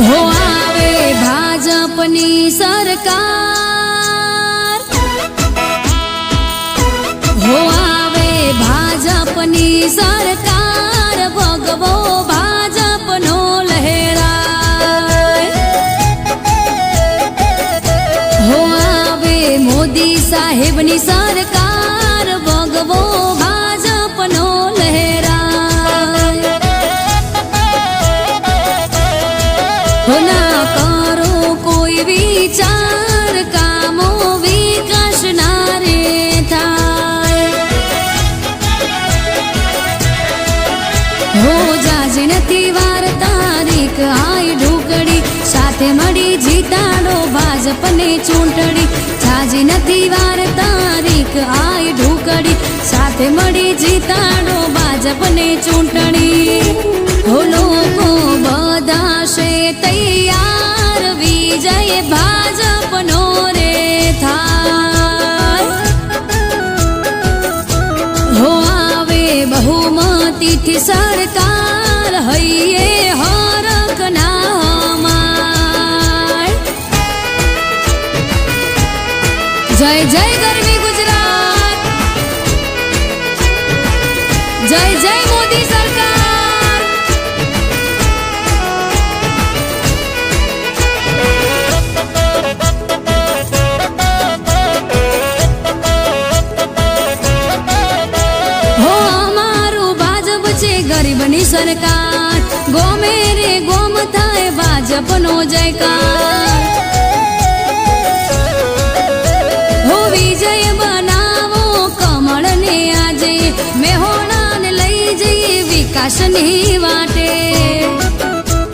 हो आवे भाजपनी सरकार, हो आवे भाजपनी सरकार, भगवो भाजपनो लहराय। हो आवे मोदी साहेबनी सरकार, भगवो भाजपनो लहराय। हो ना करो कोई विचार, कामो विकास ना रे थाय। हो जाजी नथी वार तारीख आई ढूकड़ी, साथे मળી જીતાડો ભાજપને ચૂંટણી। જાજી નથी वार तारीख आई ढूकड़ी, साथे मળી જીતાડો ભાજપને ચૂંટણી। हो लोको बधा छे तैयार, विजय भाजपनो रे थाय। हो आवे बहुमतीथी सरकार, हइये हरख ना हमाय। जय जय गरवी गुजरात, जय जय मोदी सरकार। हो अमारू भाजप छे गरीबनी सरकार, गोमे रे गोम थाय भाजपनो जयकार। हो विजय बनावो कमळ ने आजे, मेहोणाने लई जઈએ विकासनी वाटे।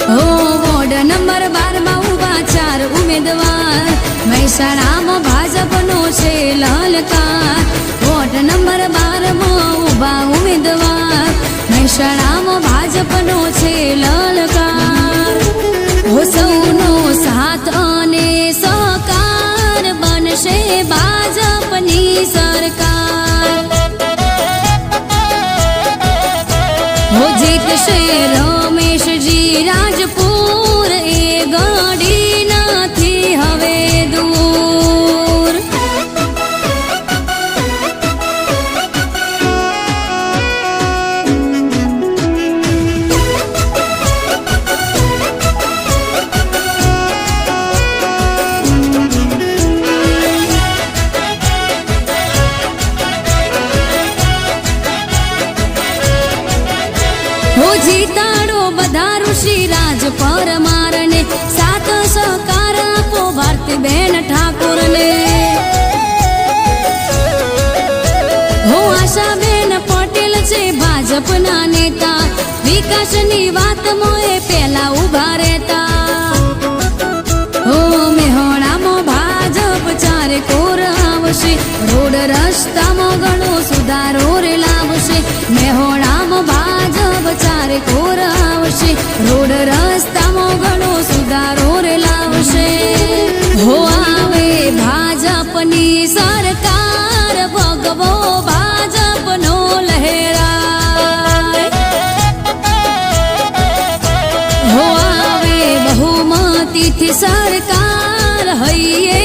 हो वोर्ड नंबर 12 માં ઉભા 4 ઉમેદવાર, મહેસાણામાં ભાજપનો છે લલકાર। વોર્ડ નંબર 12 માં ઉભા ઉમેદવાર, મહેસાણામાં ભાજપનો છે લલકાર। हो સૌનો સાથ અને સહકાર, બનશે ભાજપની સરકાર। हो જીતશે રમેશજી રાજપુર, એ ગડી નથી હવે દૂર। हो જીતાડો બધા ઋષિ રાજ પરમારને, સાથ સહકાર આપો ભારતીબેન ઠાકોરને। हो આશાબેન પટેલ છે ભાજપના નેતા, વિકાસની વાતમાં એ પહેલા ઉભા રહેતા। हो મેહોણામાં ભાજપ ચારે કોર આવશે, રોડ રસ્તામાં ઘણો સુધારો રે લાવશે। મેહોણામાં ભાજપ ચારે કોર આવશે, રોડ રસ્તામાં ઘણો સુધારો રે લાવશે। हो आवे भाजपनी सरकार, भगवो भाजपनो लहराय। हो आवे बहुमतीथी सरकार, हइये